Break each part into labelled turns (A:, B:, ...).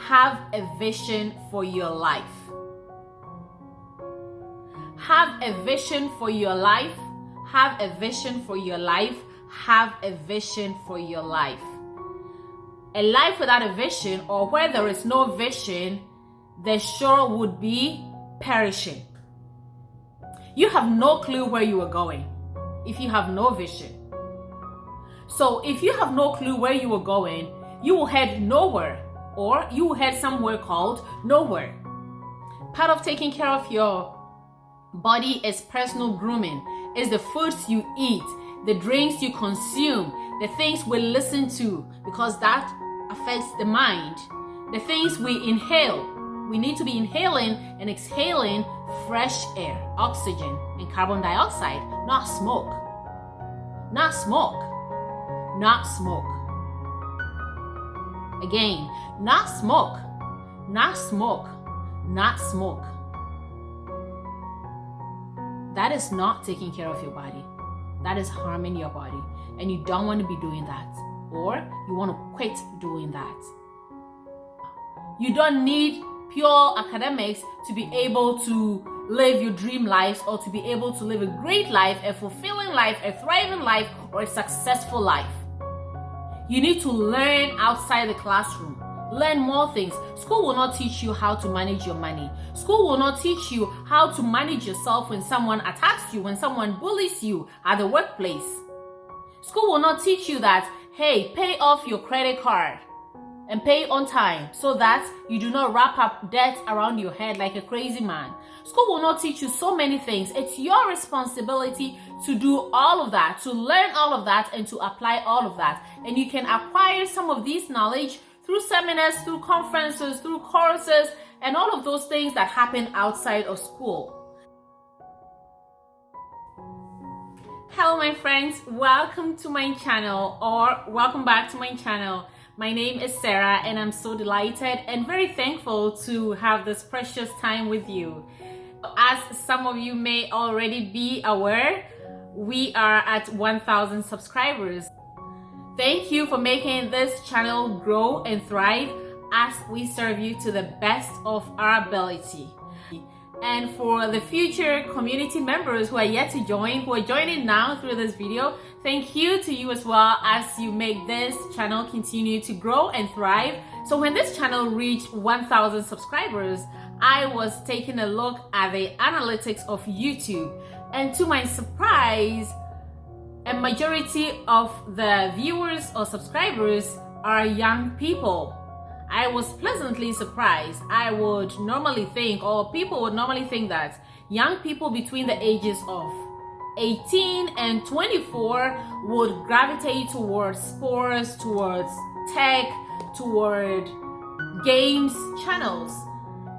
A: have a vision for your life. Have a vision for your life. Have a vision for your life. Have a vision for your life. A life without a vision, or where there is no vision, the sure would be perishing. You have no clue where you are going if you have no vision. So if you have no clue where you are going, you will head nowhere, or you will head somewhere called nowhere. Part of taking care of your body is personal grooming. It's the foods you eat, the drinks you consume, the things we listen to, because that affects the mind. The things we inhale. We need to be inhaling and exhaling fresh air, oxygen, and carbon dioxide, not smoke. Not smoke. Not smoke. Again, not smoke. Not smoke. Not smoke. That is not taking care of your body. That is harming your body. And you don't want to be doing that. Or you want to quit doing that. You don't need pure academics to be able to live your dream lives, or to be able to live a great life, a fulfilling life, a thriving life, or a successful life. You need to learn outside the classroom. Learn more things. School will not teach you how to manage your money. School will not teach you how to manage yourself when someone attacks you, when someone bullies you at the workplace. School will not teach you that, hey, pay off your credit card and pay on time so that you do not wrap up debt around your head like a crazy man. School will not teach you so many things. It's your responsibility to do all of that, to learn all of that, and to apply all of that. And you can acquire some of these knowledge through seminars, through conferences, through courses, and all of those things that happen outside of school. Hello, my friends. Welcome to my channel, or welcome back to my channel. My name is Sarah, and I'm so delighted and very thankful to have this precious time with you. As some of you may already be aware, we are at 1,000 subscribers. Thank you for making this channel grow and thrive as we serve you to the best of our ability. And for the future community members who are yet to join, who are joining now through this video, thank you to you as well, as you make this channel continue to grow and thrive. So when this channel reached 1,000 subscribers, I was taking a look at the analytics of YouTube, and to my surprise, a majority of the viewers or subscribers are young people. I was pleasantly surprised. I would normally think, or people would normally think, that young people between the ages of 18 and 24 would gravitate towards sports, towards tech, toward games channels.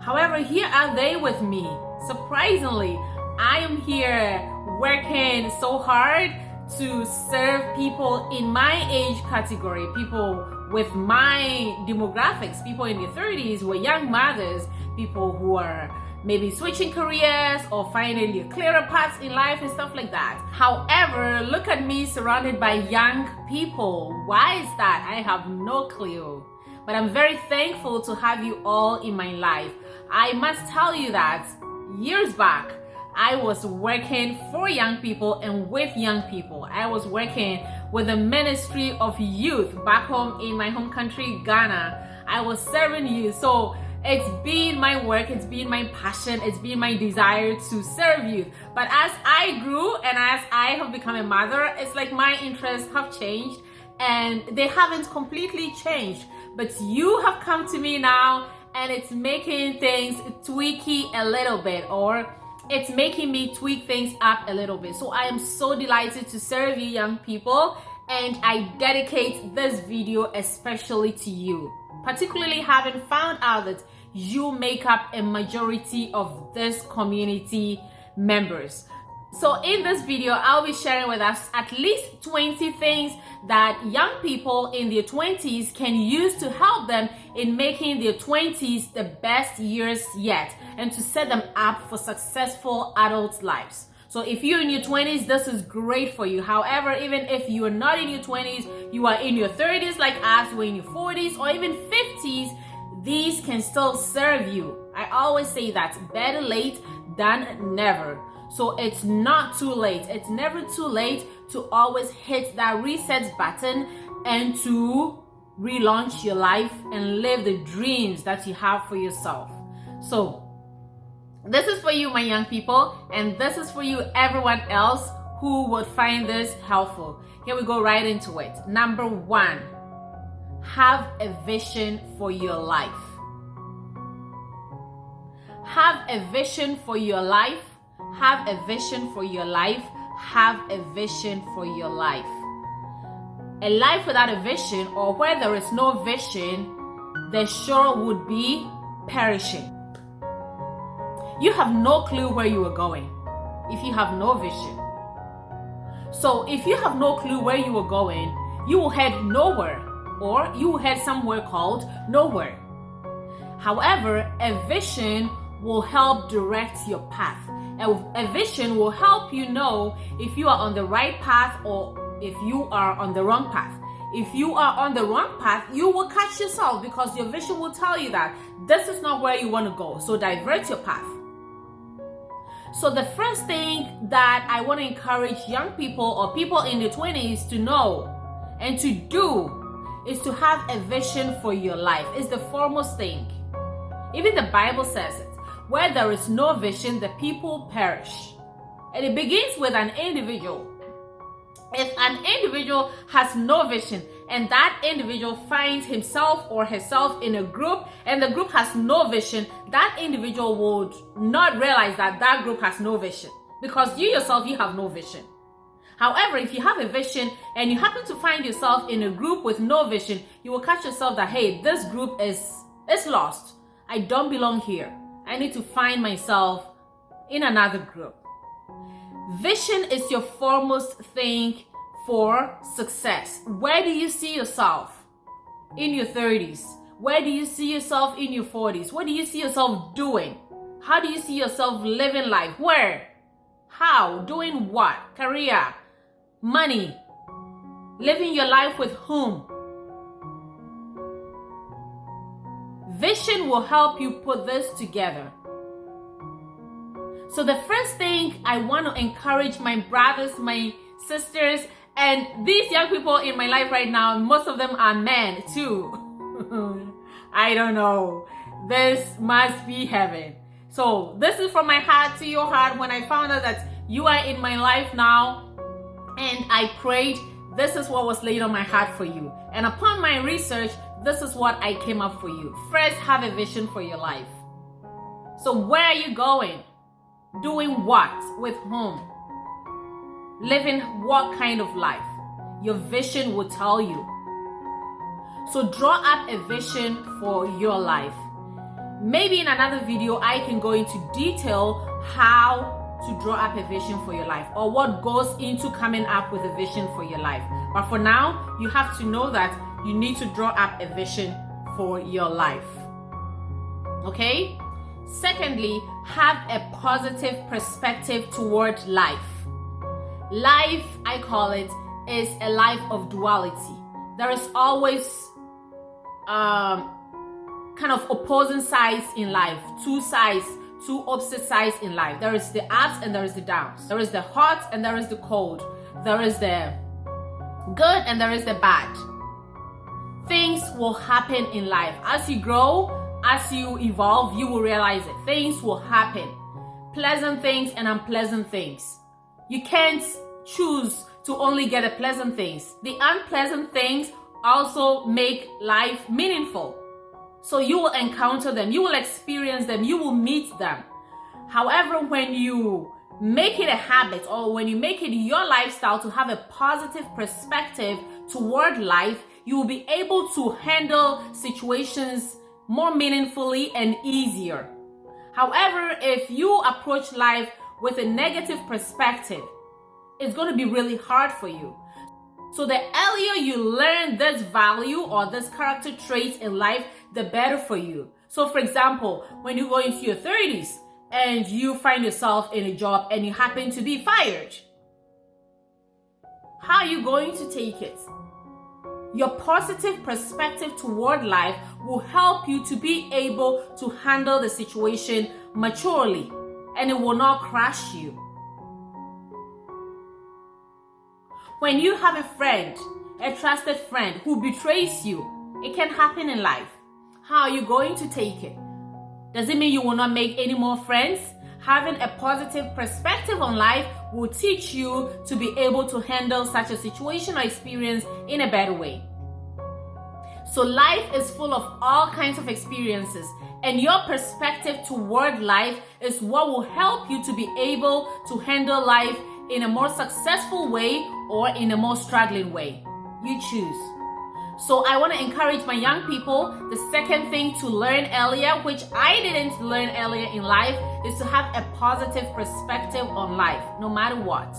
A: However, here are they with me. Surprisingly, I am here working so hard to serve people in my age category, people with my demographics, people in their 30s who are young mothers, people who are maybe switching careers or finding their clearer paths in life and stuff like that. However, look at me surrounded by young people. Why is that? I have no clue. But I'm very thankful to have you all in my life. I must tell you that years back, I was working for young people and with young people. I was working with the Ministry of Youth back home in my home country, Ghana. I was serving youth. So it's been my work, it's been my passion, it's been my desire to serve youth. But as I grew and as I have become a mother, it's like my interests have changed, and they haven't completely changed. But you have come to me now, and it's making things tweaky a little bit, or it's making me tweak things up a little bit. So I am so delighted to serve you young people, and I dedicate this video especially to you, particularly having found out that you make up a majority of this community members. So in this video, I'll be sharing with us at least 20 things that young people in their 20s can use to help them in making their 20s the best years yet, and to set them up for successful adult lives. So if you're in your 20s, this is great for you. However, even if you are not in your 20s, you are in your 30s like us, you are in your 40s or even 50s, these can still serve you. I always say that better late than never. So it's not too late. It's never too late to always hit that reset button and to relaunch your life and live the dreams that you have for yourself. So this is for you, my young people, and this is for you, everyone else who would find this helpful. Here we go right into it. Number 1, have a vision for your life. Have a vision for your life. Have a vision for your life. Have a vision for your life. A life without a vision, or where there is no vision, the sure would be perishing. You have no clue where you are going if you have no vision. So if you have no clue where you are going, you will head nowhere, or you will head somewhere called nowhere. However, a vision will help direct your path. A vision will help you know if you are on the right path or if you are on the wrong path. If you are on the wrong path, you will catch yourself because your vision will tell you that this is not where you want to go. So divert your path. So the first thing that I want to encourage young people or people in their 20s to know and to do is to have a vision for your life. It's the foremost thing. Even the Bible says it. Where there is no vision, the people perish. And it begins with an individual. If an individual has no vision and that individual finds himself or herself in a group and the group has no vision, that individual would not realize that that group has no vision because you yourself, you have no vision. However, if you have a vision and you happen to find yourself in a group with no vision, you will catch yourself that, hey, this group is lost. I don't belong here. I need to find myself in another group. Vision is your foremost thing for success. Where do you see yourself in your 30s? Where do you see yourself in your 40s? What do you see yourself doing? How do you see yourself living life? Where? How? Doing what? Career? Money? Living your life with whom? Vision will help you put this together. So the first thing I want to encourage my brothers, my sisters, and these young people in my life right now, most of them are men too. I don't know. This must be heaven. So this is from my heart to your heart. When I found out that you are in my life now and I prayed, this is what was laid on my heart for you. And upon my research, this is what I came up for you. First, have a vision for your life. So where are you going? Doing what? With whom? Living what kind of life? Your vision will tell you. So draw up a vision for your life. Maybe in another video, I can go into detail how to draw up a vision for your life or what goes into coming up with a vision for your life. But for now, you have to know that you need to draw up a vision for your life. Okay? Secondly, have a positive perspective toward life. Life, I call it, is a life of duality. There is always kind of opposing sides in life, two opposite sides in life. There is the ups and there is the downs. There is the hot and there is the cold. There is the good and there is the bad. Things will happen in life. As you grow, as you evolve, you will realize it. Things will happen. Pleasant things and unpleasant things. You can't choose to only get the pleasant things. The unpleasant things also make life meaningful. So you will encounter them, you will experience them, you will meet them. However, when you make it a habit or when you make it your lifestyle to have a positive perspective toward life, you will be able to handle situations more meaningfully and easier. However, if you approach life with a negative perspective, it's going to be really hard for you. So the earlier you learn this value or this character trait in life, the better for you. So for example, when you go into your 30s and you find yourself in a job and you happen to be fired, how are you going to take it? Your positive perspective toward life will help you to be able to handle the situation maturely, and it will not crush you. When you have a friend, a trusted friend who betrays you, it can happen in life. How are you going to take it? Does it mean you will not make any more friends? Having a positive perspective on life will teach you to be able to handle such a situation or experience in a better way. So life is full of all kinds of experiences, and your perspective toward life is what will help you to be able to handle life in a more successful way or in a more struggling way. You choose. So I want to encourage my young people, the second thing to learn earlier, which I didn't learn earlier in life, is to have a positive perspective on life, no matter what.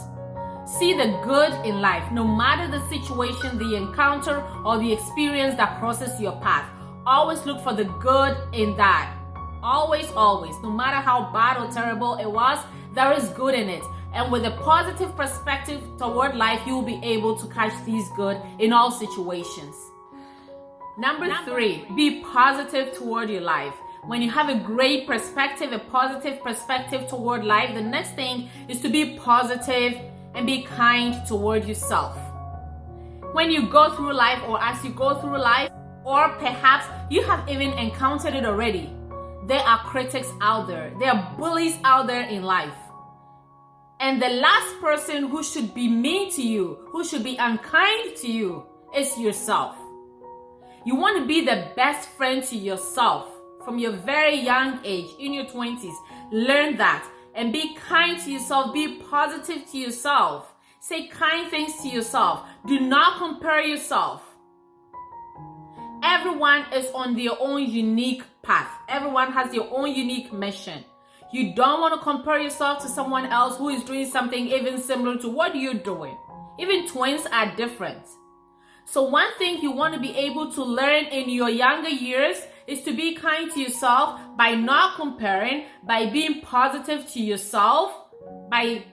A: See the good in life, no matter the situation, the encounter, or the experience that crosses your path. Always look for the good in that. Always, no matter how bad or terrible it was, there is good in it. And with a positive perspective toward life, you will be able to catch these good in all situations. Number 3, be positive toward your life. When you have a great perspective, a positive perspective toward life, the next thing is to be positive and be kind toward yourself. When you go through life, or as you go through life, or perhaps you have even encountered it already, there are critics out there. There are bullies out there in life. And the last person who should be mean to you, who should be unkind to you, is yourself. You want to be the best friend to yourself from your very young age, in your 20s. Learn that and be kind to yourself. Be positive to yourself. Say kind things to yourself. Do not compare yourself. Everyone is on their own unique path. Everyone has their own unique mission. You don't want to compare yourself to someone else who is doing something even similar to what you're doing. Even twins are different. So one thing you want to be able to learn in your younger years is to be kind to yourself by not comparing, by being positive to yourself, by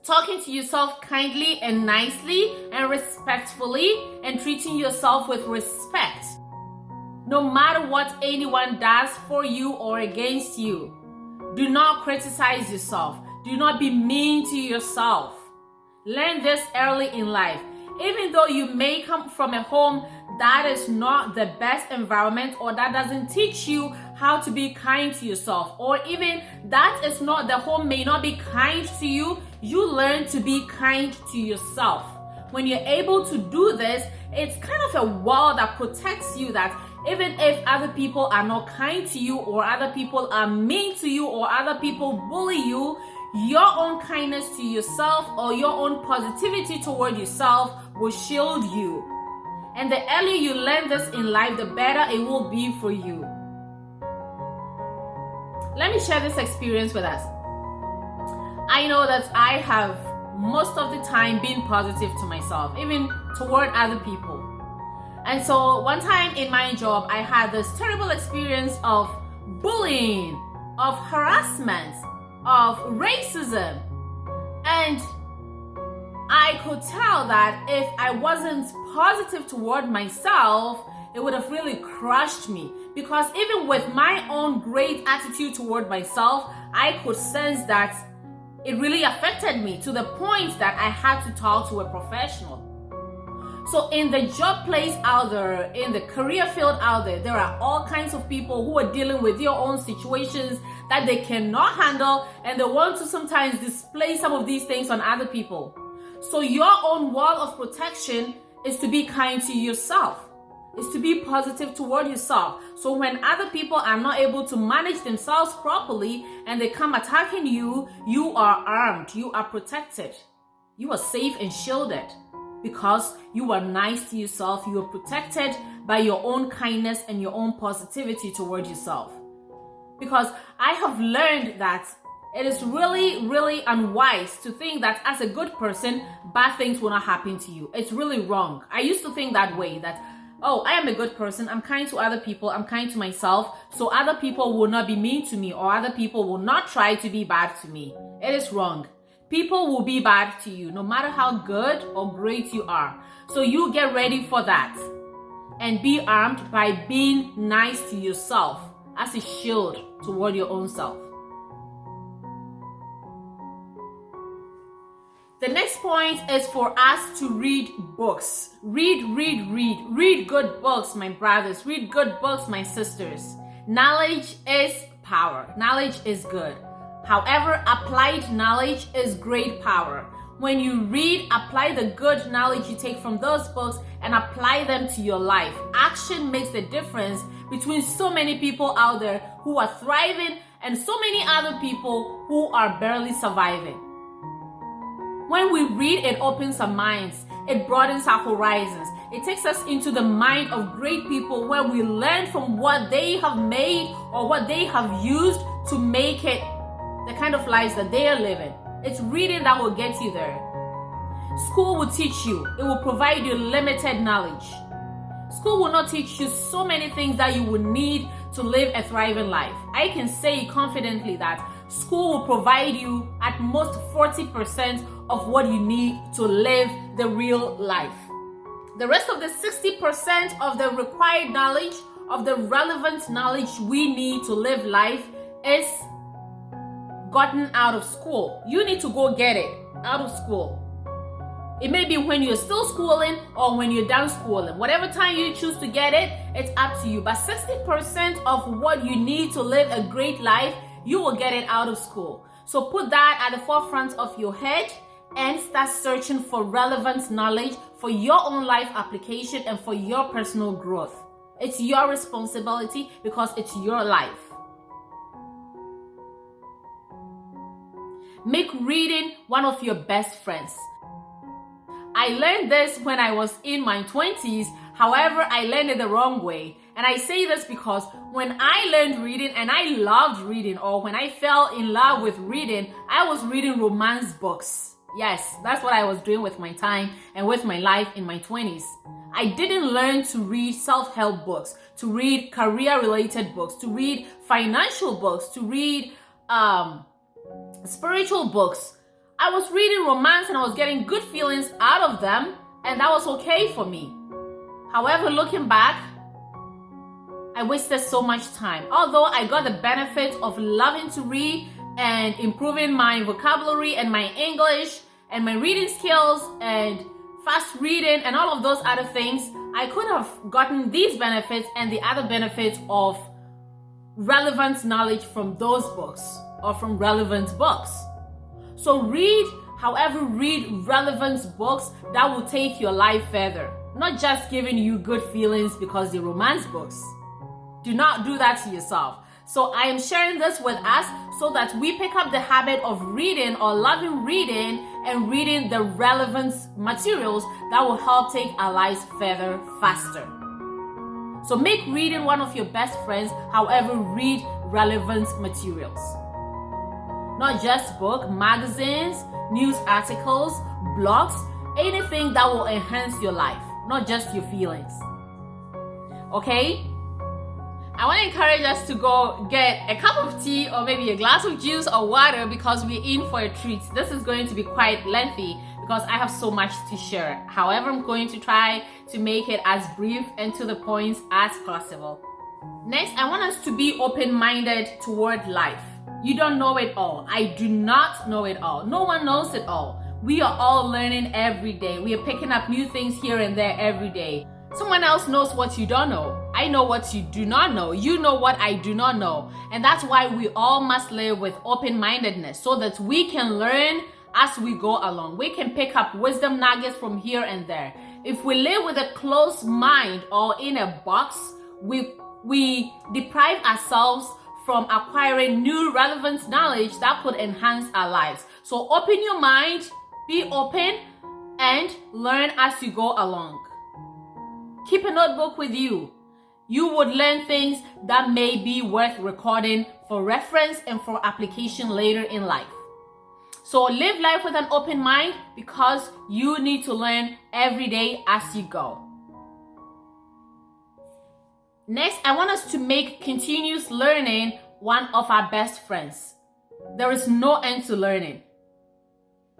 A: talking to yourself kindly and nicely and respectfully, and treating yourself with respect. No matter what anyone does for you or against you, do not criticize yourself. Do not be mean to yourself. Learn this early in life. Even though you may come from a home that is not the best environment, or that doesn't teach you how to be kind to yourself, or even that is not, the home may not be kind to you, you learn to be kind to yourself. When you're able to do this, it's kind of a wall that protects you, that even if other people are not kind to you, or other people are mean to you, or other people bully you, your own kindness to yourself or your own positivity toward yourself will shield you. And the earlier you learn this in life, the better it will be for you. Let me share this experience with us. I know that I have most of the time been positive to myself, even toward other people. And so one time in my job, I had this terrible experience of bullying, of harassment, of racism. And I could tell that if I wasn't positive toward myself, it would have really crushed me. Because even with my own great attitude toward myself, I could sense that it really affected me to the point that I had to talk to a professional. So in the job place out there, in the career field out there are all kinds of people who are dealing with your own situations that they cannot handle, and they want to sometimes display some of these things on other people. So your own wall of protection is to be kind to yourself, is to be positive toward yourself. So when other people are not able to manage themselves properly and they come attacking you, you are armed, you are protected, you are safe and shielded. Because you are nice to yourself, you are protected by your own kindness and your own positivity toward yourself. Because I have learned that it is really, really unwise to think that as a good person, bad things will not happen to you. It's really wrong. I used to think that way, that, oh, I am a good person, I'm kind to other people, I'm kind to myself, so other people will not be mean to me, or other people will not try to be bad to me. It is wrong. People will be bad to you, no matter how good or great you are. So you get ready for that. And be armed by being nice to yourself as a shield toward your own self. The next point is for us to read books. Read good books, my brothers. Read good books, my sisters. Knowledge is power. Knowledge is good. However, applied knowledge is great power. When you read, apply the good knowledge you take from those books and apply them to your life. Action makes the difference between so many people out there who are thriving and so many other people who are barely surviving. When we read, it opens our minds. It broadens our horizons. It takes us into the mind of great people where we learn from what they have made or what they have used to make it the kind of lives that they are living. It's reading that will get you there. School will teach you. It will provide you limited knowledge. School will not teach you so many things that you would need to live a thriving life. I can say confidently that school will provide you at most 40% of what you need to live the real life. The rest of the 60% of the required knowledge, of the relevant knowledge we need to live life is gotten out of school. You need to go get it out of school. It may be when you're still schooling or when you're done schooling. Whatever time you choose to get it, it's up to you. But 60% of what you need to live a great life, you will get it out of school. So put that at the forefront of your head and start searching for relevant knowledge for your own life application and for your personal growth. It's your responsibility because it's your life. Make reading one of your best friends. I learned this when I was in my 20s. However, I learned it the wrong way. And I say this because when I learned reading and I loved reading, or when I fell in love with reading, I was reading romance books. Yes, that's what I was doing with my time and with my life in my 20s. I didn't learn to read self-help books, to read career-related books, to read financial books, to read spiritual books. I was reading romance and I was getting good feelings out of them, and that was okay for me. However, looking back, I wasted so much time. Although I got the benefit of loving to read and improving my vocabulary and my English and my reading skills and fast reading and all of those other things, I could have gotten these benefits and the other benefits of relevant knowledge from those books or from relevant books. So read relevant books that will take your life further, not just giving you good feelings because they're romance books. Do not do that to yourself. So I am sharing this with us so that we pick up the habit of reading or loving reading and reading the relevant materials that will help take our lives further faster. So make reading one of your best friends. However, read relevant materials. Not just books, magazines, news articles, blogs, anything that will enhance your life, not just your feelings. Okay? I want to encourage us to go get a cup of tea or maybe a glass of juice or water because we're in for a treat. This is going to be quite lengthy because I have so much to share. However, I'm going to try to make it as brief and to the point as possible. Next, I want us to be open-minded toward life. You don't know it all. I do not know it all. No one knows it all. We are all learning every day. We are picking up new things here and there every day. Someone else knows what you don't know. I know what you do not know. You know what I do not know. And that's why we all must live with open-mindedness so that we can learn as we go along. We can pick up wisdom nuggets from here and there. If we live with a closed mind or in a box, we deprive ourselves from acquiring new relevant knowledge that could enhance our lives. So open your mind, be open, and learn as you go along. Keep a notebook with you. You would learn things that may be worth recording for reference and for application later in life. So live life with an open mind because you need to learn every day as you go. Next, I want us to make continuous learning one of our best friends. There is no end to learning.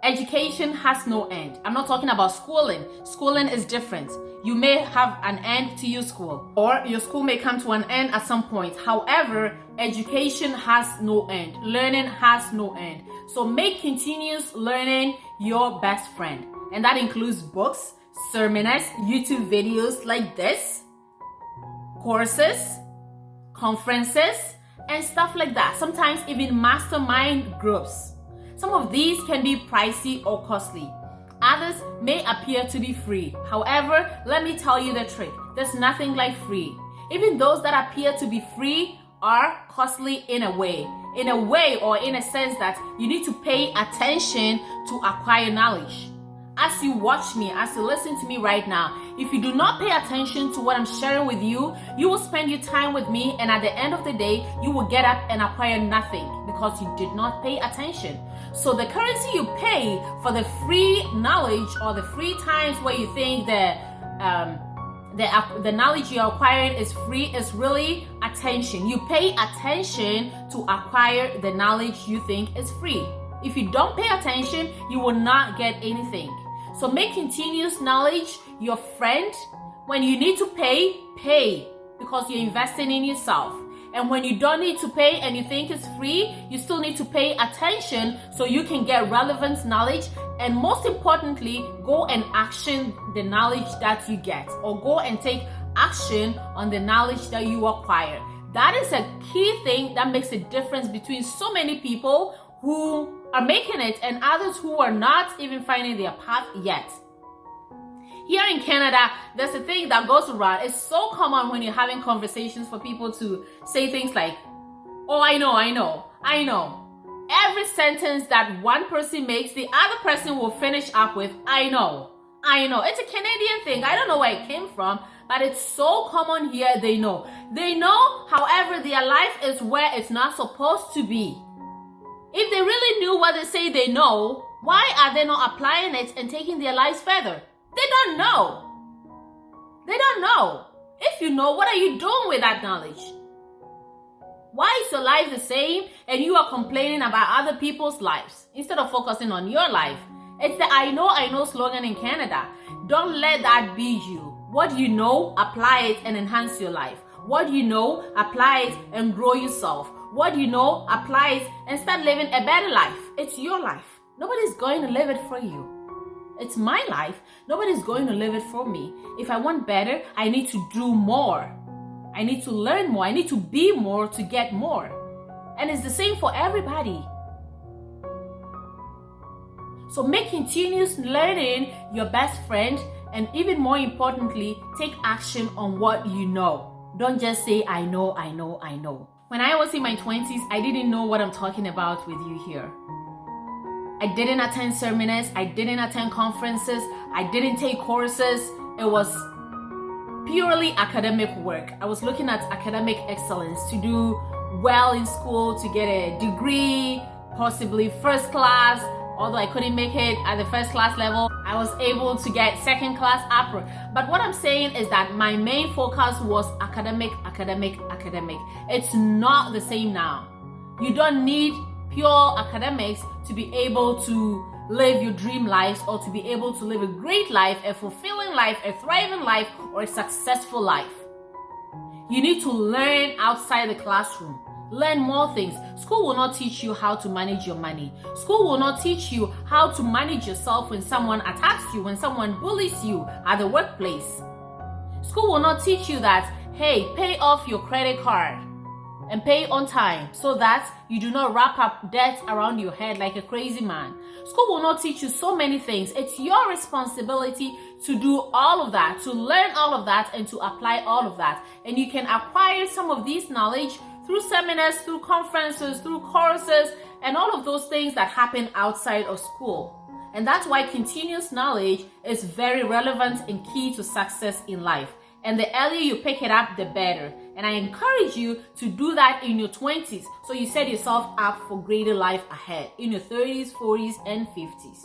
A: Education has no end. I'm not talking about schooling. Schooling is different. You may have an end to your school, or your school may come to an end at some point. However, education has no end. Learning has no end. So make continuous learning your best friend. And that includes books, sermons, YouTube videos like this, courses, conferences, and stuff like that. Sometimes even mastermind groups. Some of these can be pricey or costly. Others may appear to be free. However, let me tell you the trick. There's nothing like free. Even those that appear to be free are costly in a way or in a sense that you need to pay attention to acquire knowledge. As you watch me, as you listen to me right now, if you do not pay attention to what I'm sharing with you, you will spend your time with me, and at the end of the day, you will get up and acquire nothing because you did not pay attention. So the currency you pay for the free knowledge or the free times where you think the knowledge you're acquiring is free is really attention. You pay attention to acquire the knowledge you think is free. If you don't pay attention, you will not get anything. So make continuous knowledge your friend. When you need to pay, pay because you're investing in yourself. And when you don't need to pay and you think it's free, you still need to pay attention so you can get relevant knowledge. And most importantly, go and action the knowledge that you get, or go and take action on the knowledge that you acquire. That is a key thing that makes a difference between so many people who are making it and others who are not even finding their path yet. Here in Canada, there's a thing that goes around. It's so common when you're having conversations for people to say things like, oh, I know. Every sentence that one person makes, the other person will finish up with, I know. It's a Canadian thing. I don't know where it came from, but it's so common here. They know. However, their life is where it's not supposed to be. If they really knew what they say they know, why are they not applying it and taking their lives further? They don't know. If you know, what are you doing with that knowledge? Why is your life the same and you are complaining about other people's lives instead of focusing on your life? It's the I know slogan in Canada. Don't let that be you. What you know, apply it and enhance your life. What you know, apply it and grow yourself. What you know, apply it and start living a better life. It's your life. Nobody's going to live it for you. It's my life. Nobody's going to live it for me. If I want better, I need to do more. I need to learn more. I need to be more to get more. And it's the same for everybody. So make continuous learning your best friend, and even more importantly, take action on what you know. Don't just say, I know. When I was in my 20s, I didn't know what I'm talking about with you here. I didn't attend sermons, I didn't attend conferences, I didn't take courses. It was purely academic work. I was looking at academic excellence, to do well in school, to get a degree, possibly first class. Although I couldn't make it at the first class level, I was able to get second class upper. But what I'm saying is that my main focus was academic. It's not the same now. You don't need pure academics to be able to live your dream lives, or to be able to live a great life, a fulfilling life, a thriving life, or a successful life. You need to learn outside the classroom. Learn more things. School will not teach you how to manage your money. School will not teach you how to manage yourself when someone attacks you, when someone bullies you at the workplace. School will not teach you that, hey, pay off your credit card and pay on time so that you do not wrap up debt around your head like a crazy man. School will not teach you so many things. It's your responsibility to do all of that, to learn all of that, and to apply all of that. And you can acquire some of these knowledge through seminars, through conferences, through courses, and all of those things that happen outside of school. And that's why continuous knowledge is very relevant and key to success in life. And the earlier you pick it up, the better. And I encourage you to do that in your 20s, so you set yourself up for greater life ahead in your 30s, 40s, and 50s.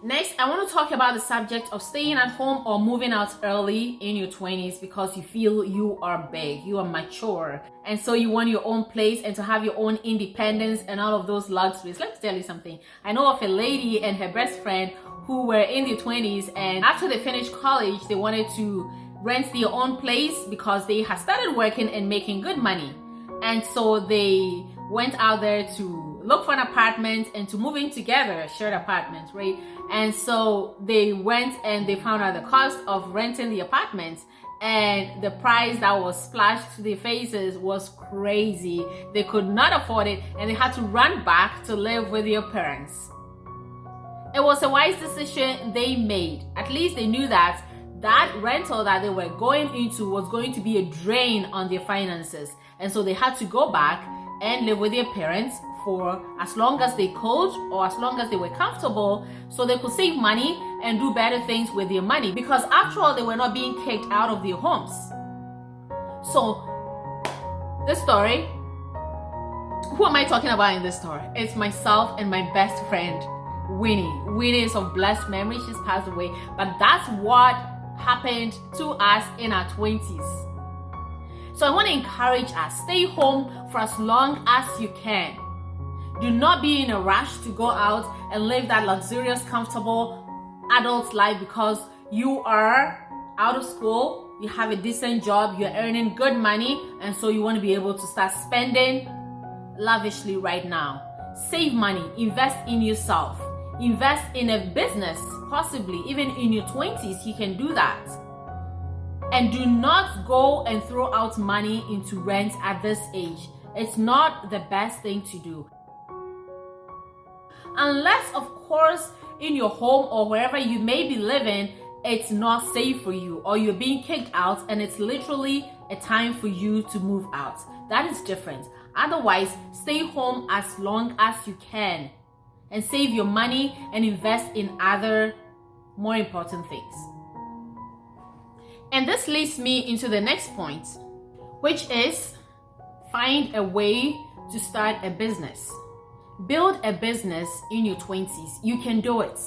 A: Next, I want to talk about the subject of staying at home or moving out early in your 20s because you feel you are big, you are mature, and so you want your own place and to have your own independence and all of those luxuries. Let me tell you something. I know of a lady and her best friend who were in their 20s, and after they finished college, they wanted to rent their own place because they had started working and making good money. And so they went out there to look for an apartment and to move in together, a shared apartment, right? And so they went and they found out the cost of renting the apartment, and the price that was splashed to their faces was crazy. They could not afford it, and they had to run back to live with their parents. It was a wise decision they made. At least they knew that that rental that they were going into was going to be a drain on their finances. And so they had to go back and live with their parents for as long as they could or as long as they were comfortable, so they could save money and do better things with their money, because after all, they were not being kicked out of their homes. So this story, who am I talking about in this story? It's myself and my best friend Winnie. Winnie is of blessed memory, she's passed away, but that's what happened to us in our 20s. So I want to encourage us, stay home for as long as you can. Do not be in a rush to go out and live that luxurious, comfortable adult life because you are out of school, you have a decent job, you're earning good money, and so you want to be able to start spending lavishly right now. Save money, invest in yourself, invest in a business, possibly even in your 20s, you can do that. And do not go and throw out money into rent at this age. It's not the best thing to do. Unless, of course, in your home or wherever you may be living, it's not safe for you, or you're being kicked out and it's literally a time for you to move out. That is different. Otherwise, stay home as long as you can and save your money and invest in other more important things. And this leads me into the next point, which is find a way to start a business. Build a business in your 20s. You can do it.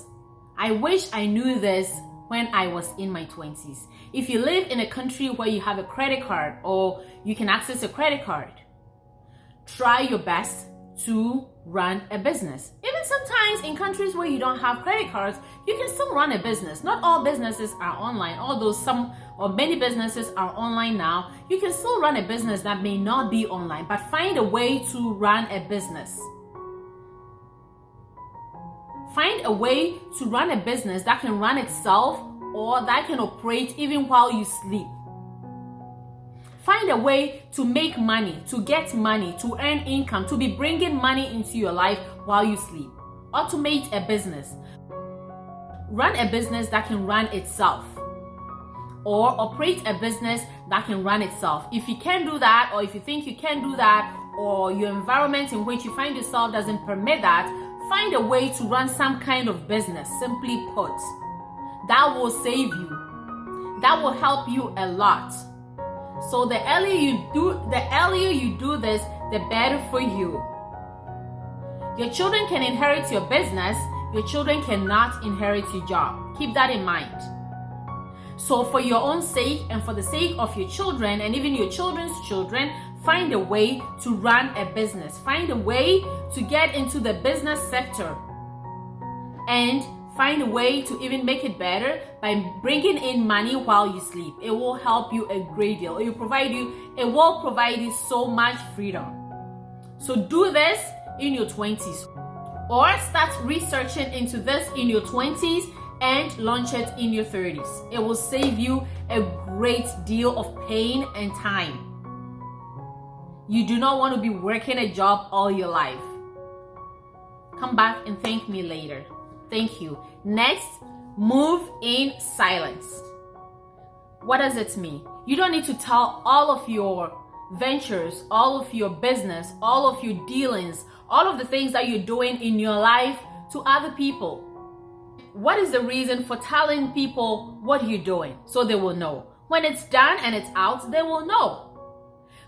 A: I wish I knew this when I was in my 20s. If you live in a country where you have a credit card or you can access a credit card, try your best to run a business. Even sometimes in countries where you don't have credit cards, you can still run a business. Not all businesses are online, although some or many businesses are online now. You can still run a business that may not be online, but find a way to run a business. Find a way to run a business that can run itself or that can operate even while you sleep. Find a way to make money, to get money, to earn income, to be bringing money into your life while you sleep. Automate a business. Run a business that can run itself, or operate a business that can run itself. If you can't do that, or if you think you can't do that, or your environment in which you find yourself doesn't permit that, find a way to run some kind of business, simply put. That will save you. That will help you a lot. So the earlier you do this, the better for you. Your children can inherit your business. Your children cannot inherit your job. Keep that in mind. So for your own sake and for the sake of your children and even your children's children, find a way to run a business. Find a way to get into the business sector and find a way to even make it better by bringing in money while you sleep. It will help you a great deal. It will provide you so much freedom. So do this in your 20s, or start researching into this in your 20s and launch it in your 30s. It will save you a great deal of pain and time. You do not want to be working a job all your life. Come back and thank me later. Thank you. Next, move in silence. What does it mean? You don't need to tell all of your ventures, all of your business, all of your dealings, all of the things that you're doing in your life to other people. What is the reason for telling people what you're doing? So they will know. When it's done and it's out, they will know.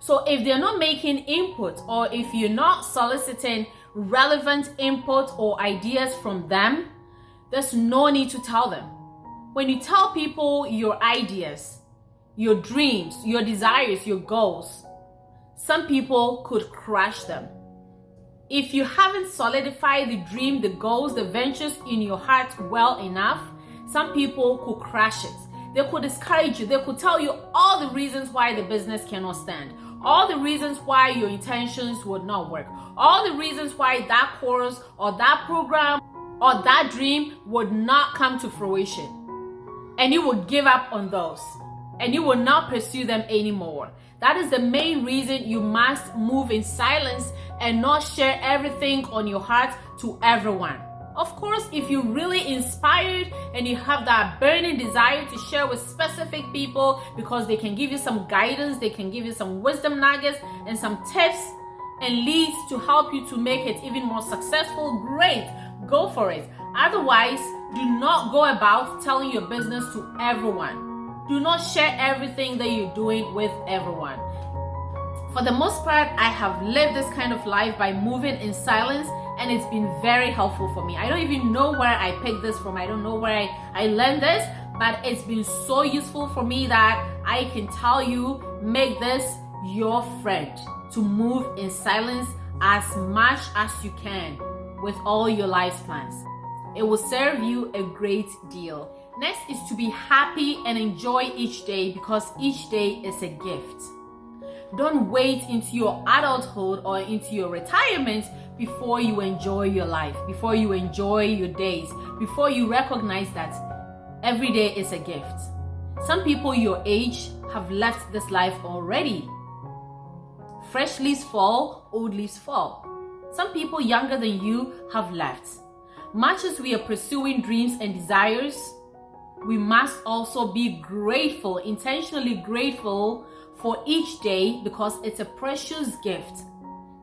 A: So if they're not making input, or if you're not soliciting relevant input or ideas from them, there's no need to tell them. When you tell people your ideas, your dreams, your desires, your goals, some people could crush them. If you haven't solidified the dream, the goals, the ventures in your heart well enough, some people could crash it. They could discourage you. They could tell you all the reasons why the business cannot stand, all the reasons why your intentions would not work, all the reasons why that course or that program or that dream would not come to fruition. And you will give up on those and you will not pursue them anymore. That is the main reason you must move in silence and not share everything on your heart to everyone. Of course, if you're really inspired and you have that burning desire to share with specific people because they can give you some guidance, they can give you some wisdom nuggets and some tips and leads to help you to make it even more successful, great, go for it. Otherwise, do not go about telling your business to everyone. Do not share everything that you're doing with everyone. For the most part, I have lived this kind of life by moving in silence, and it's been very helpful for me. I don't even know where I picked this from. I don't know where I learned this, but it's been so useful for me that I can tell you, make this your friend, to move in silence as much as you can with all your life's plans. It will serve you a great deal. Next is to be happy and enjoy each day, because each day is a gift. Don't wait into your adulthood or into your retirement before you enjoy your life, before you enjoy your days, before you recognize that every day is a gift. Some people your age have left this life already. Fresh leaves fall, old leaves fall. Some people younger than you have left. Much as we are pursuing dreams and desires, we must also be grateful, intentionally grateful for each day, because it's a precious gift,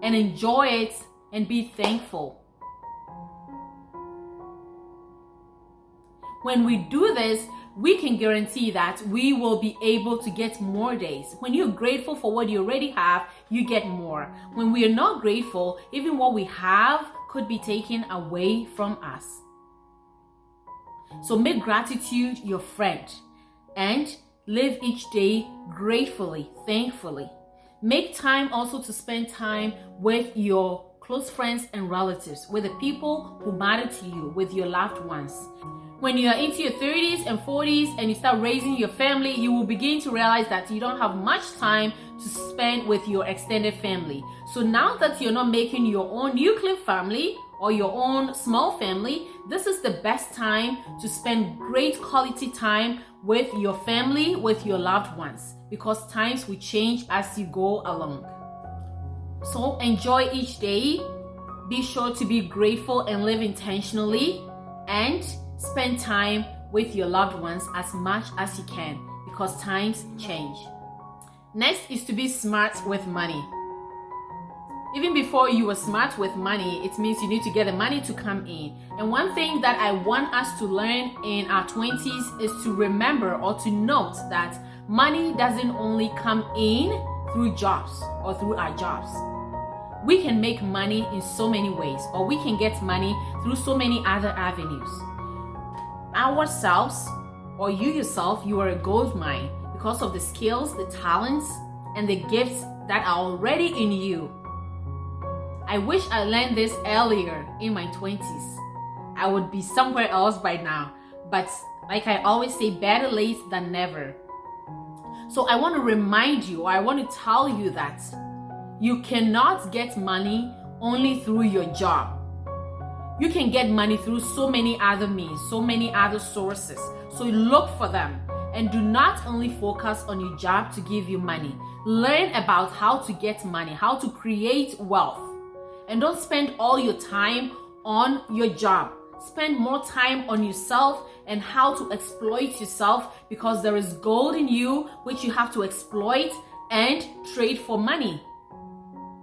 A: and enjoy it and be thankful. When we do this, we can guarantee that we will be able to get more days. When you're grateful for what you already have, you get more. When we are not grateful, even what we have could be taken away from us. So make gratitude your friend and live each day gratefully, thankfully. Make time also to spend time with your close friends and relatives, with the people who matter to you, with your loved ones. When you are into your 30s and 40s and you start raising your family, you will begin to realize that you don't have much time to spend with your extended family. So now that you're not making your own nuclear family or your own small family, this is the best time to spend great quality time with your family, with your loved ones, because times will change as you go along. So enjoy each day. Be sure to be grateful and live intentionally, and spend time with your loved ones as much as you can, because times change. Next is to be smart with money. Even before you were smart with money, it means you need to get the money to come in. And one thing that I want us to learn in our 20s is to remember or to note that money doesn't only come in through jobs or through our jobs. We can make money in so many ways, or we can get money through so many other avenues. Ourselves, or you yourself, you are a gold mine because of the skills, the talents, and the gifts that are already in you. I wish I learned this earlier in my 20s. I would be somewhere else by now. But like I always say, better late than never. So I want to remind you, or I want to tell you that you cannot get money only through your job. You can get money through so many other means, so many other sources. So look for them, and do not only focus on your job to give you money. Learn about how to get money, how to create wealth. And don't spend all your time on your job. Spend more time on yourself and how to exploit yourself, because there is gold in you which you have to exploit and trade for money.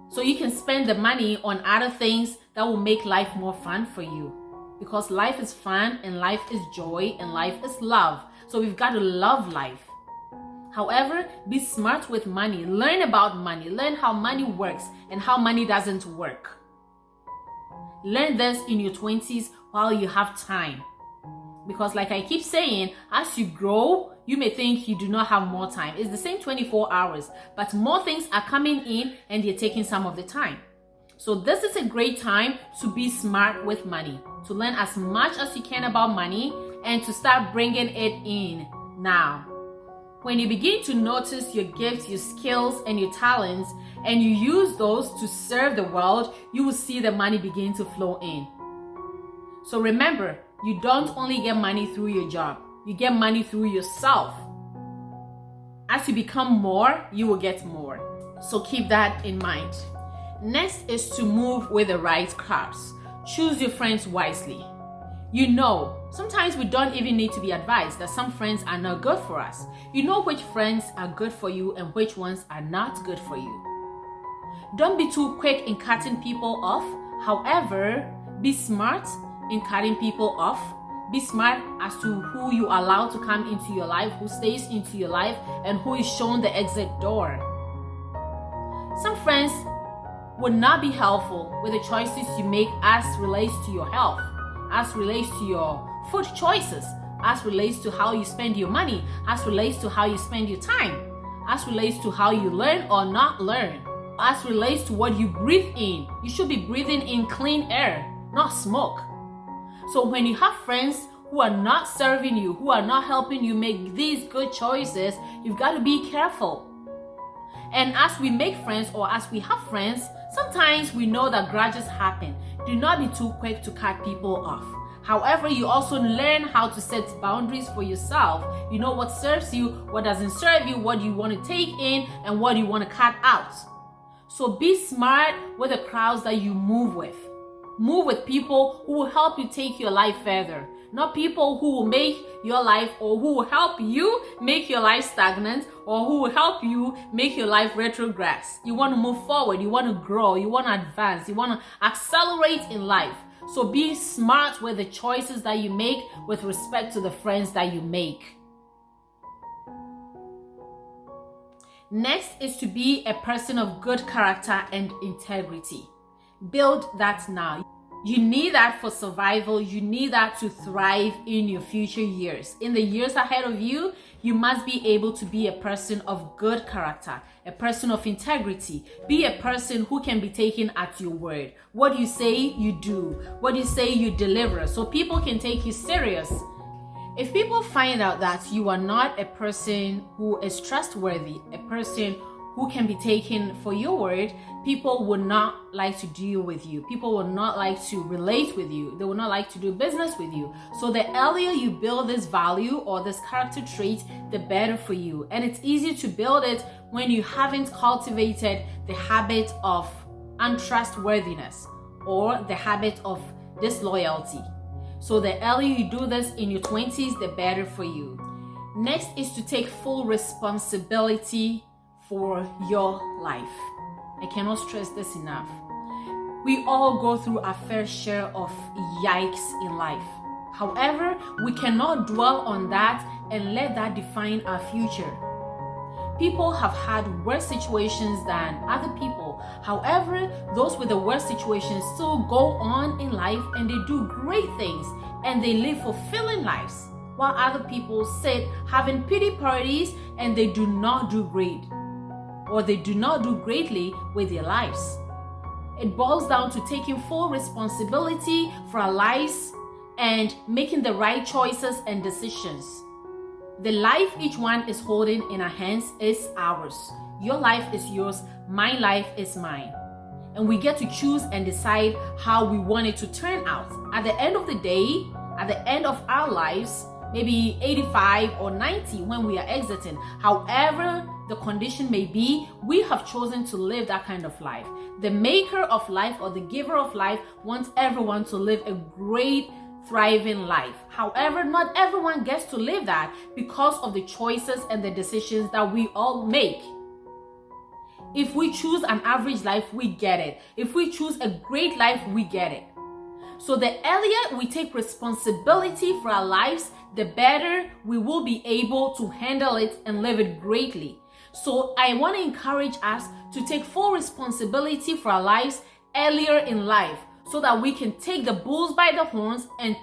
A: So you can spend the money on other things that will make life more fun for you. Because life is fun, and life is joy, and life is love. So we've got to love life. However, be smart with money. Learn about money. Learn how money works and how money doesn't work. Learn this in your 20s while you have time. Because like I keep saying, as you grow, you may think you do not have more time. It's the same 24 hours, but more things are coming in and they're taking some of the time. So this is a great time to be smart with money, to learn as much as you can about money and to start bringing it in now. When you begin to notice your gifts, your skills, and your talents, and you use those to serve the world, you will see the money begin to flow in. So remember, you don't only get money through your job, you get money through yourself. As you become more, you will get more. So keep that in mind. Next is to move with the right crowds. Choose your friends wisely. You know, sometimes we don't even need to be advised that some friends are not good for us. You know which friends are good for you and which ones are not good for you. Don't be too quick in cutting people off. However, be smart in cutting people off. Be smart as to who you allow to come into your life, who stays into your life, and who is shown the exit door. Some friends would not be helpful with the choices you make as relates to your health, as relates to your food choices, as relates to how you spend your money, as relates to how you spend your time, as relates to how you learn or not learn, as relates to what you breathe in. You should be breathing in clean air, not smoke. So when you have friends who are not serving you, who are not helping you make these good choices, you've got to be careful. And as we make friends or as we have friends, sometimes we know that grudges happen. Do not be too quick to cut people off. However, you also learn how to set boundaries for yourself. You know what serves you, what doesn't serve you, what you want to take in, and what you want to cut out. So be smart with the crowds that you move with. Move with people who will help you take your life further, not people who will make your life or who will help you make your life stagnant or who will help you make your life retrogress. You want to move forward, you want to grow, you want to advance, you want to accelerate in life. So be smart with the choices that you make with respect to the friends that you make. Next is to be a person of good character and integrity. Build that now. You need that for survival. You need that to thrive in your future years. In the years ahead of you, you must be able to be a person of good character, a person of integrity. Be a person who can be taken at your word. What you say, you do. What you say, you deliver. So people can take you serious. If people find out that you are not a person who is trustworthy, a person who can be taken for your word, people would not like to deal with you. People would not like to relate with you. They would not like to do business with you. So the earlier you build this value or this character trait, the better for you. And it's easy to build it when you haven't cultivated the habit of untrustworthiness or the habit of disloyalty. So the earlier you do this in your 20s, the better for you. Next is to take full responsibility for your life. I cannot stress this enough. We all go through our fair share of yikes in life. However, we cannot dwell on that and let that define our future. People have had worse situations than other people. However, those with the worst situations still go on in life and they do great things and they live fulfilling lives, while other people sit having pity parties and they do not do great, or they do not do greatly with their lives. It boils down to taking full responsibility for our lives and making the right choices and decisions. The life each one is holding in our hands is ours. Your life is yours, my life is mine. And we get to choose and decide how we want it to turn out. At the end of the day, at the end of our lives, maybe 85 or 90 when we are exiting, however the condition may be, we have chosen to live that kind of life. The maker of life or the giver of life wants everyone to live a great, thriving life. However, not everyone gets to live that because of the choices and the decisions that we all make. If we choose an average life, we get it. If we choose a great life, we get it. So the earlier we take responsibility for our lives, the better we will be able to handle it and live it greatly. So I want to encourage us to take full responsibility for our lives earlier in life so that we can take the bulls by the horns and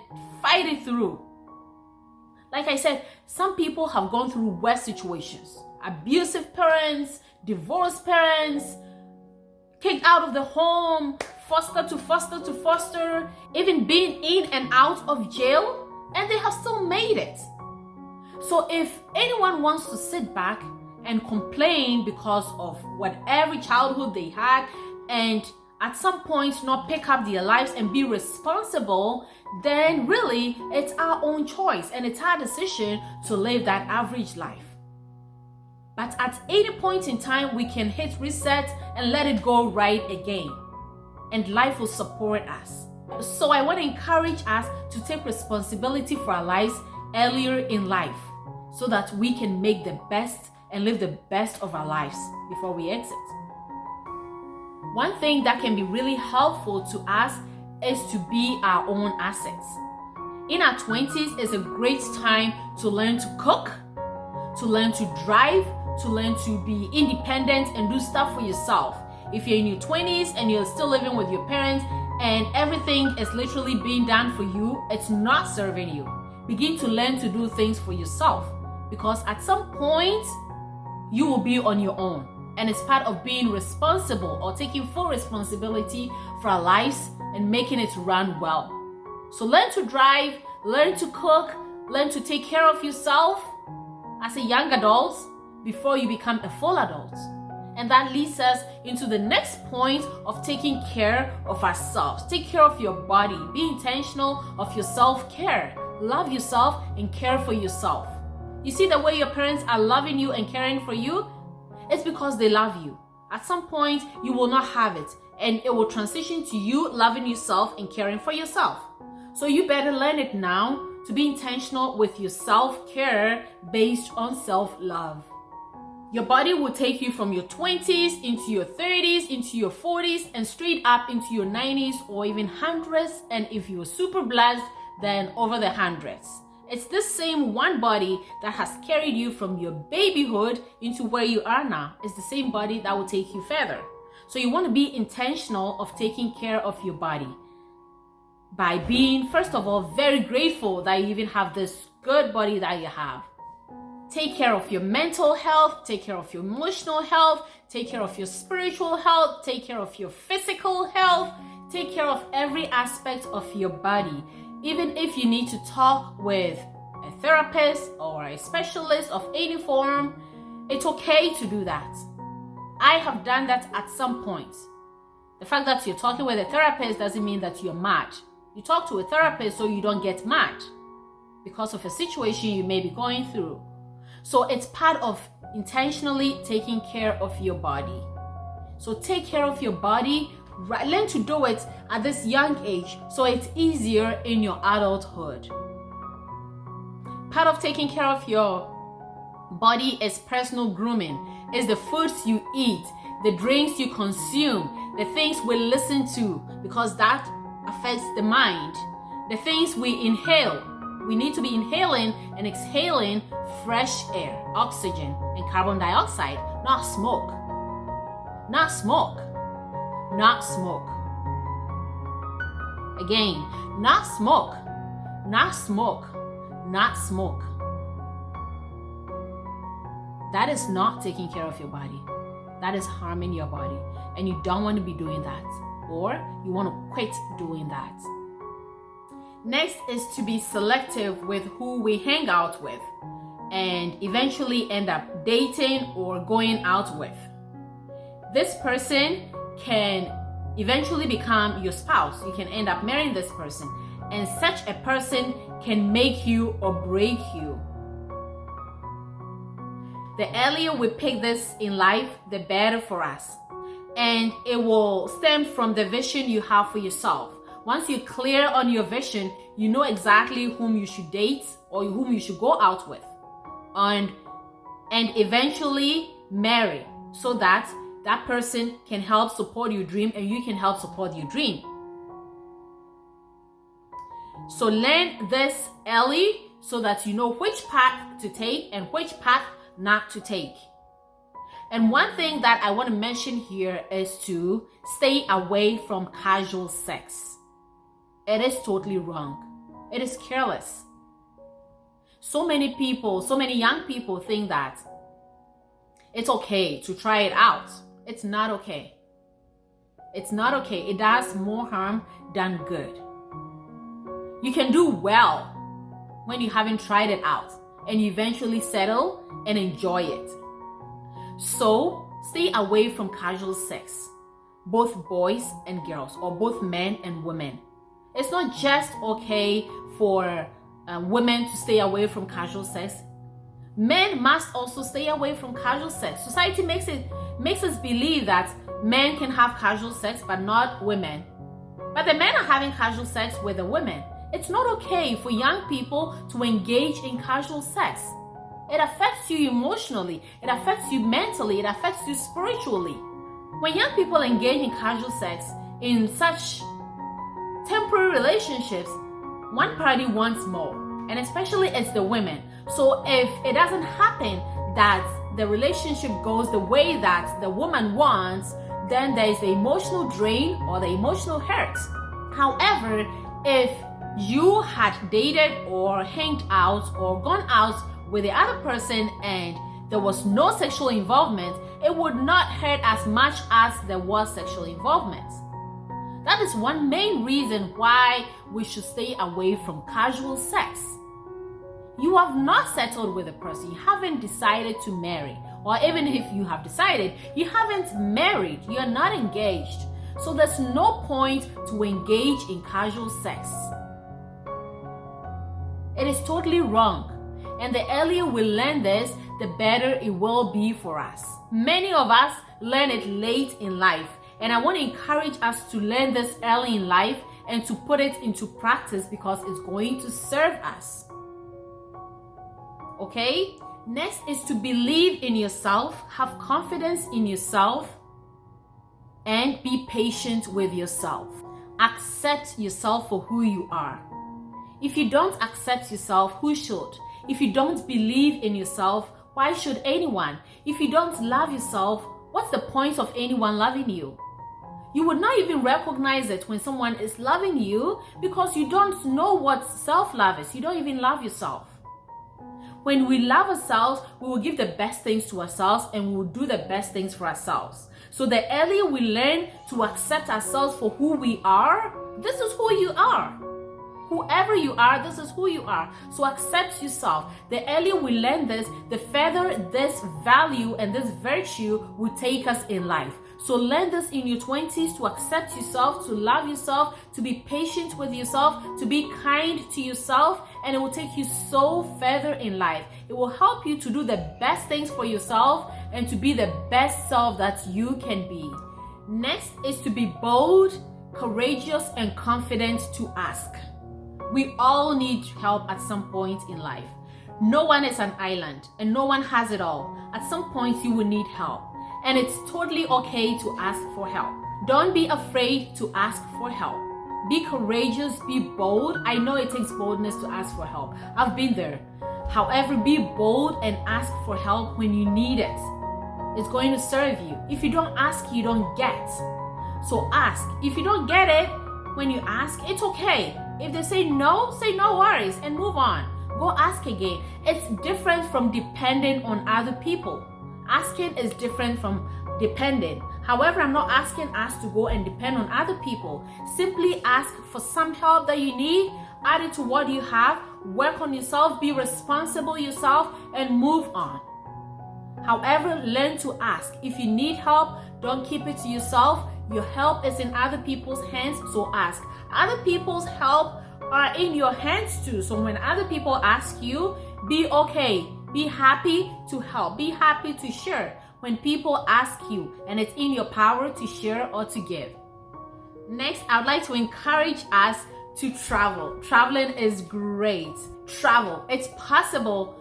A: fight it through. Like I said, some people have gone through worse situations. Abusive parents, divorced parents, kicked out of the home, foster to foster, even being in and out of jail, and they have still made it. So if anyone wants to sit back and complain because of whatever childhood they had, and at some point not pick up their lives and be responsible, then really it's our own choice and it's our decision to live that average life. But at any point in time, we can hit reset and let it go right again. And life will support us. So I want to encourage us to take responsibility for our lives earlier in life so that we can make the best and live the best of our lives before we exit. One thing that can be really helpful to us is to be our own assets. In our 20s is a great time to learn to cook, to learn to drive, to learn to be independent and do stuff for yourself. If you're in your 20s and you're still living with your parents and everything is literally being done for you, it's not serving you. Begin to learn to do things for yourself, because at some point you will be on your own. And it's part of being responsible or taking full responsibility for our lives and making it run well. So learn to drive, learn to cook, learn to take care of yourself as a young adult before you become a full adult. And that leads us into the next point of taking care of ourselves. Take care of your body. Be intentional of your self-care. Love yourself and care for yourself. You see the way your parents are loving you and caring for you? It's because they love you. At some point, you will not have it, and it will transition to you loving yourself and caring for yourself. So you better learn it now to be intentional with your self-care based on self-love. Your body will take you from your 20s into your 30s, into your 40s, and straight up into your 90s or even hundreds, and if you're super blessed, then over the hundreds. It's this same one body that has carried you from your babyhood into where you are now. It's the same body that will take you further. So you want to be intentional of taking care of your body by being, first of all, very grateful that you even have this good body that you have. Take care of your mental health, take care of your emotional health, take care of your spiritual health, take care of your physical health, take care of every aspect of your body. Even if you need to talk with a therapist or a specialist of any form, it's okay to do that. I have done that at some point. The fact that you're talking with a therapist doesn't mean that you're mad. You talk to a therapist so you don't get mad because of a situation you may be going through. So it's part of intentionally taking care of your body. So take care of your body. Learn to do it at this young age so it's easier in your adulthood. Part of taking care of your body is personal grooming. It's the foods you eat, the drinks you consume, the things we listen to, because that affects the mind. The things we inhale. We need to be inhaling and exhaling fresh air, oxygen, and carbon dioxide, not smoke. Not smoke. Not smoke. Again, not smoke. Not smoke. Not smoke. That is not taking care of your body. That is harming your body. And you don't want to be doing that. Or you want to quit doing that. Next is to be selective with who we hang out with and eventually end up dating or going out with. This person can eventually become your spouse. You can end up marrying this person, and such a person can make you or break you. The earlier we pick this in life, the better for us. And it will stem from the vision you have for yourself. Once you're clear on your vision, you know exactly whom you should date or whom you should go out with. And eventually marry, so that that person can help support your dream and you can help support your dream. So learn this early so that you know which path to take and which path not to take. And one thing that I want to mention here is to stay away from casual sex. It is totally wrong. It is careless. So many people, so many young people think that it's okay to try it out. It's not okay. It's not okay. It does more harm than good. You can do well when you haven't tried it out and you eventually settle and enjoy it. So stay away from casual sex, both boys and girls, or both men and women. It's not just okay for women to stay away from casual sex. Men must also stay away from casual sex. Society makes us believe that men can have casual sex but not women. But the men are having casual sex with the women. It's not okay for young people to engage in casual sex. It affects you emotionally, it affects you mentally, it affects you spiritually. When young people engage in casual sex in such temporary relationships, one party wants more, and especially it's the women. So if it doesn't happen that the relationship goes the way that the woman wants, then there is the emotional drain or the emotional hurt. However, if you had dated or hanged out or gone out with the other person and there was no sexual involvement, it would not hurt as much as there was sexual involvement. That is one main reason why we should stay away from casual sex. You have not settled with a person, you haven't decided to marry, or even if you have decided, you haven't married, you are not engaged. So there's no point to engage in casual sex. It is totally wrong. And the earlier we learn this, the better it will be for us. Many of us learn it late in life, and I want to encourage us to learn this early in life and to put it into practice because it's going to serve us. Okay? Next is to believe in yourself, have confidence in yourself, and be patient with yourself. Accept yourself for who you are. If you don't accept yourself, who should? If you don't believe in yourself, why should anyone? If you don't love yourself, what's the point of anyone loving you? You would not even recognize it when someone is loving you because you don't know what self-love is. You don't even love yourself. When we love ourselves, we will give the best things to ourselves and we will do the best things for ourselves. So the earlier we learn to accept ourselves for who we are, this is who you are. Whoever you are, this is who you are. So accept yourself. The earlier we learn this, the further this value and this virtue will take us in life. So learn this in your 20s to accept yourself, to love yourself, to be patient with yourself, to be kind to yourself, and it will take you so further in life. It will help you to do the best things for yourself and to be the best self that you can be. Next is to be bold, courageous, and confident to ask. We all need help at some point in life. No one is an island and no one has it all. At some point you will need help. And it's totally okay to ask for help. Don't be afraid to ask for help. Be courageous, be bold. I know it takes boldness to ask for help. I've been there. However, be bold and ask for help when you need it. It's going to serve you. If you don't ask, you don't get. So ask. If you don't get it, when you ask, it's okay. If they say no worries and move on. Go ask again. It's different from depending on other people. Asking is different from depending. However, I'm not asking us to go and depend on other people. Simply ask for some help that you need, add it to what you have, work on yourself, be responsible yourself, and move on. However, learn to ask. If you need help, don't keep it to yourself. Your help is in other people's hands, so ask. Other people's help are in your hands too. So when other people ask you, be okay. Be happy to help. Be happy to share when people ask you and it's in your power to share or to give. Next, I would like to encourage us to travel. Traveling is great. Travel. It's possible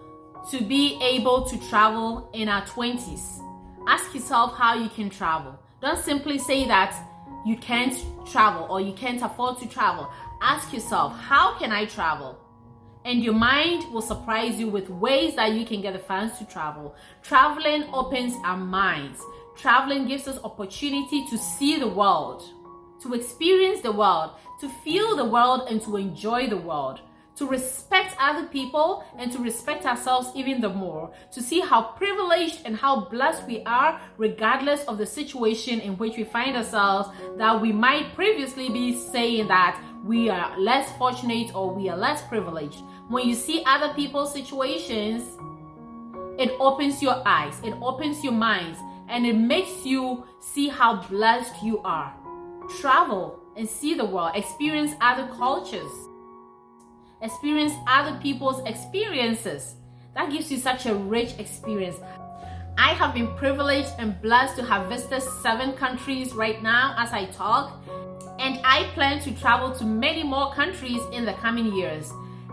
A: to be able to travel in our 20s. Ask yourself how you can travel. Don't simply say that you can't travel or you can't afford to travel. Ask yourself, how can I travel? And your mind will surprise you with ways that you can get the funds to travel. Traveling opens our minds. Traveling gives us opportunity to see the world, to experience the world, to feel the world, and to enjoy the world. to respect other people and to respect ourselves even the more, to see how privileged and how blessed we are regardless of the situation in which we find ourselves, that we might previously be saying that we are less fortunate or we are less privileged. When you see other people's situations, it opens your eyes, it opens your minds, and it makes you see how blessed you are. Travel and see the world, experience other cultures, experience other people's experiences. That gives you such a rich experience. I have been privileged and blessed to have visited 7 countries right now as I talk, and I plan to travel to many more countries in the coming years.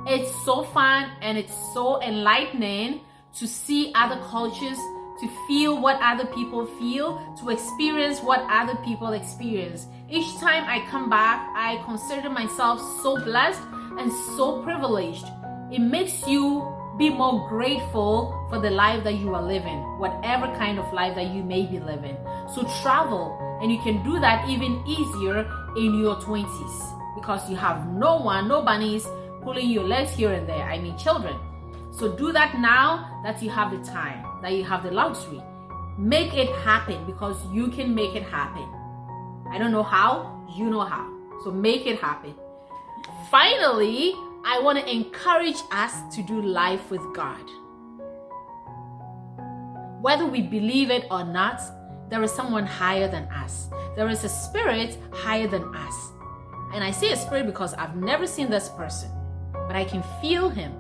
A: It's so fun and it's so enlightening to see other cultures, to feel what other people feel, to experience what other people experience. Each time I come back, I consider myself so blessed and so privileged. It makes you be more grateful for the life that you are living, whatever kind of life that you may be living. So travel, and you can do that even easier in your 20s because you have nobody's pulling your legs here and there. I mean, children. So do that now that you have the time, that you have the luxury. Make it happen because you can make it happen. I don't know how, you know how. So make it happen. Finally, I want to encourage us to do life with God. Whether we believe it or not, there is someone higher than us. There is a spirit higher than us. And I say a spirit because I've never seen this person, but I can feel him.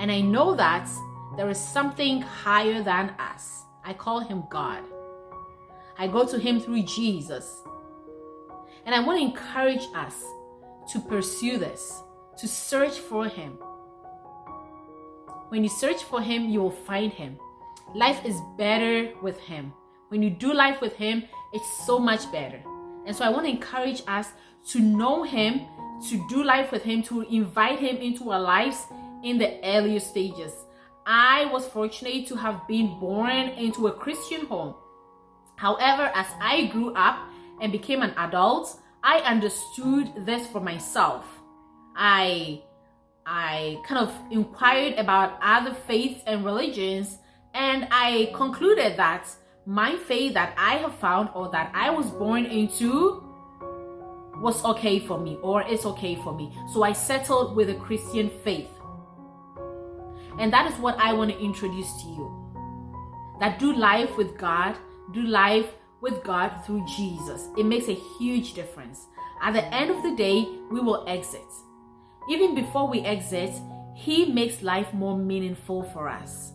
A: And I know that there is something higher than us. I call him God. I go to him through Jesus. And I want to encourage us to pursue this, to search for him. When you search for him, you will find him. Life is better with him. When you do life with him, it's so much better. And so I want to encourage us to know him, to do life with him, to invite him into our lives in the earlier stages. I was fortunate to have been born into a Christian home. However, as I grew up and became an adult, I understood this for myself. I kind of inquired about other faiths and religions, and I concluded that my faith that I have found or that I was born into was okay for me, or it's okay for me. So I settled with a Christian faith. And that is what I want to introduce to you. That do life with God, do life with God through Jesus. It makes a huge difference. At the end of the day, we will exit. Even before we exit, he makes life more meaningful for us.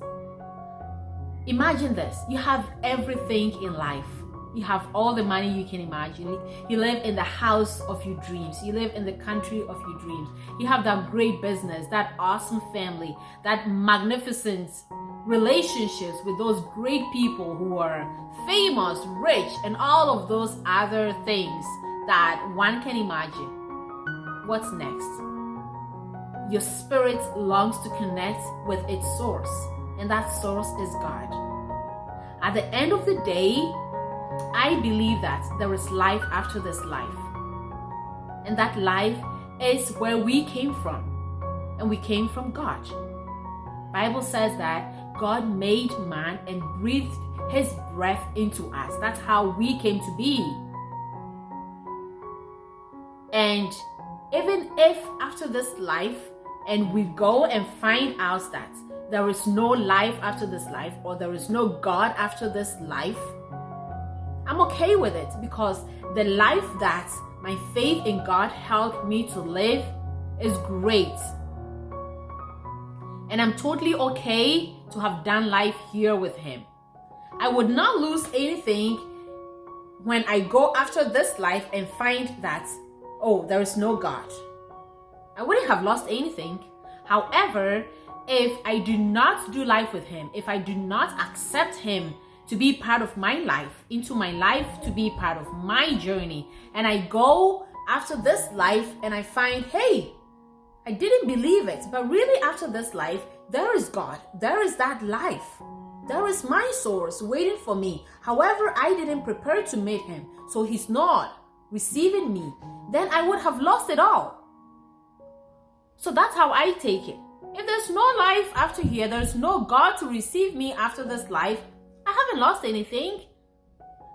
A: Imagine this. You have everything in life. You have all the money you can imagine. You live in the house of your dreams. You live in the country of your dreams. You have that great business, that awesome family, that magnificent relationships with those great people who are famous, rich, and all of those other things that one can imagine. What's next? Your spirit longs to connect with its source, and that source is God. At the end of the day, I believe that there is life after this life. And that life is where we came from. And we came from God. Bible says that God made man and breathed his breath into us. That's how we came to be. And even if after this life and we go and find out that there is no life after this life, or there is no God after this life, I'm okay with it, because the life that my faith in God helped me to live is great. And I'm totally okay to have done life here with him. I would not lose anything when I go after this life and find that, oh, there is no God. I wouldn't have lost anything. However, if I do not do life with him, if I do not accept him to be part of my life, into my life, to be part of my journey, and I go after this life and I find, hey, I didn't believe it, but really after this life, there is God, there is that life, there is my source waiting for me. However, I didn't prepare to meet him, so he's not receiving me, then I would have lost it all. So that's how I take it. If there's no life after here, there's no God to receive me after this life, I haven't lost anything.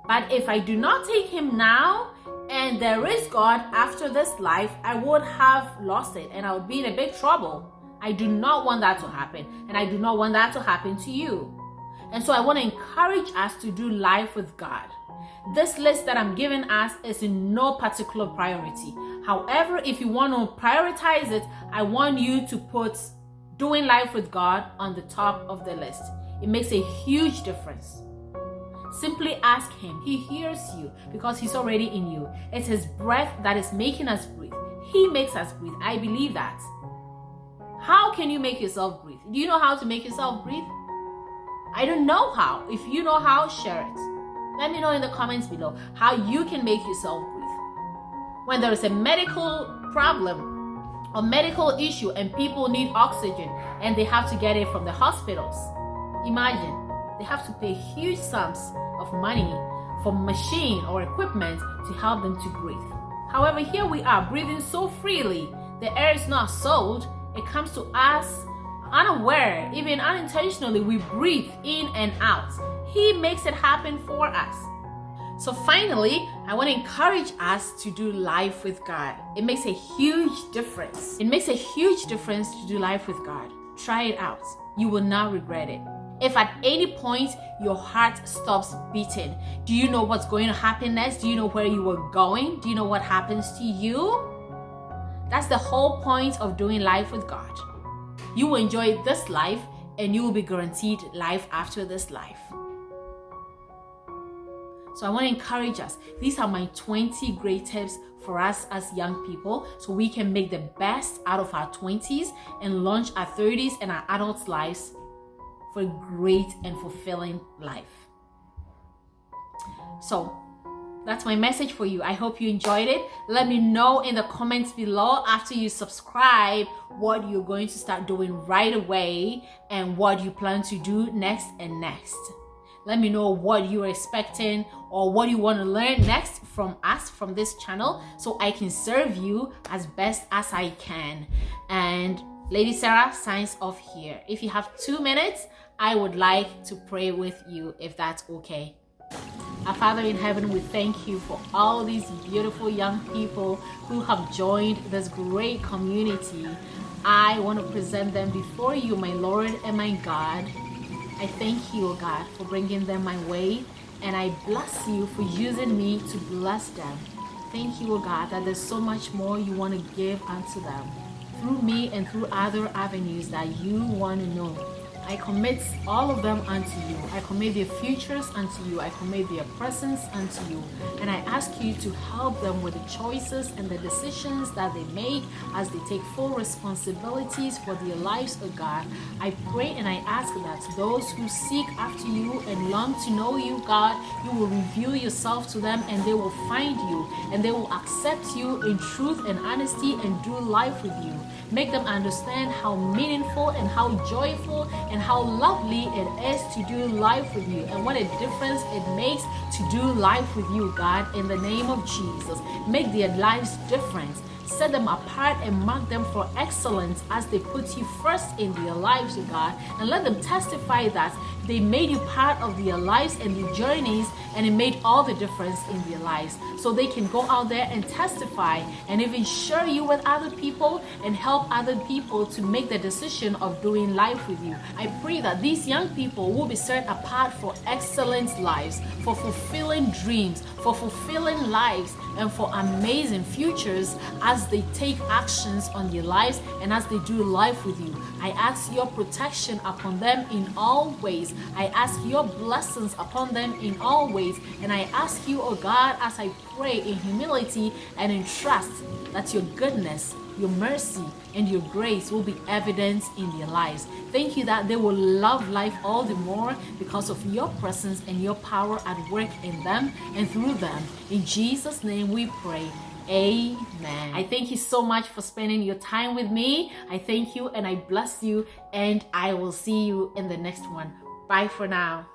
A: But if I do not take him now and there is God after this life, I would have lost it and I would be in a big trouble. I do not want that to happen, and I do not want that to happen to you. And so I want to encourage us to do life with God. This list that I'm giving us is in no particular priority. However, if you want to prioritize it, I want you to put doing life with God on the top of the list. It makes a huge difference. Simply ask him. He hears you because he's already in you. It's his breath that is making us breathe. He makes us breathe. I believe that. How can you make yourself breathe? Do you know how to make yourself breathe? I don't know how. If you know how, share it. Let me know in the comments below how you can make yourself breathe. When there is a medical problem or medical issue and people need oxygen and they have to get it from the hospitals, imagine they have to pay huge sums of money for machine or equipment to help them to breathe. However, here we are breathing so freely. The air is not sold. It comes to us unaware, even unintentionally. We breathe in and out. He makes it happen for us. So finally, I want to encourage us to do life with God. It makes a huge difference. It makes a huge difference to do life with God. Try it out. You will not regret it. If at any point your heart stops beating, do you know what's going to happen next? Do you know where you are going? Do you know what happens to you? That's the whole point of doing life with God. You will enjoy this life and you will be guaranteed life after this life. So I want to encourage us. These are my 20 great tips for us as young people so we can make the best out of our 20s and launch our 30s and our adult lives for a great and fulfilling life. So that's my message for you. I hope you enjoyed it. Let me know in the comments below after you subscribe what you're going to start doing right away and what you plan to do next and next. Let me know what you're expecting or what you want to learn next from us, from this channel, so I can serve you as best as I can. And Lady Sarah signs off here. If you have 2 minutes, I would like to pray with you, if that's okay. Our Father in heaven, we thank you for all these beautiful young people who have joined this great community. I want to present them before you, my Lord and my God. I thank you, O God, for bringing them my way, and I bless you for using me to bless them. Thank you, O God, that there's so much more you want to give unto them through me and through other avenues that you want to know. I commit all of them unto you. I commit their futures unto you. I commit their presence unto you. And I ask you to help them with the choices and the decisions that they make as they take full responsibilities for their lives, oh God. I pray and I ask that those who seek after you and long to know you, God, you will reveal yourself to them and they will find you and they will accept you in truth and honesty and do life with you. Make them understand how meaningful and how joyful and how lovely it is to do life with you and what a difference it makes to do life with you, God, in the name of Jesus. Make their lives different. Set them apart and mark them for excellence as they put you first in their lives, God. And let them testify that they made you part of their lives and their journeys, and it made all the difference in their lives. So they can go out there and testify and even share you with other people and help other people to make the decision of doing life with you. I pray that these young people will be set apart for excellent lives, for fulfilling dreams, for fulfilling lives, and for amazing futures as they take actions on their lives and as they do life with you. I ask your protection upon them in all ways. I ask your blessings upon them in all ways. And I ask you, oh God, as I pray in humility and in trust, that your goodness, your mercy, and your grace will be evident in their lives. Thank you that they will love life all the more because of your presence and your power at work in them and through them. In Jesus' name we pray. Amen. I thank you so much for spending your time with me. I thank you and I bless you, and I will see you in the next one. Bye for now.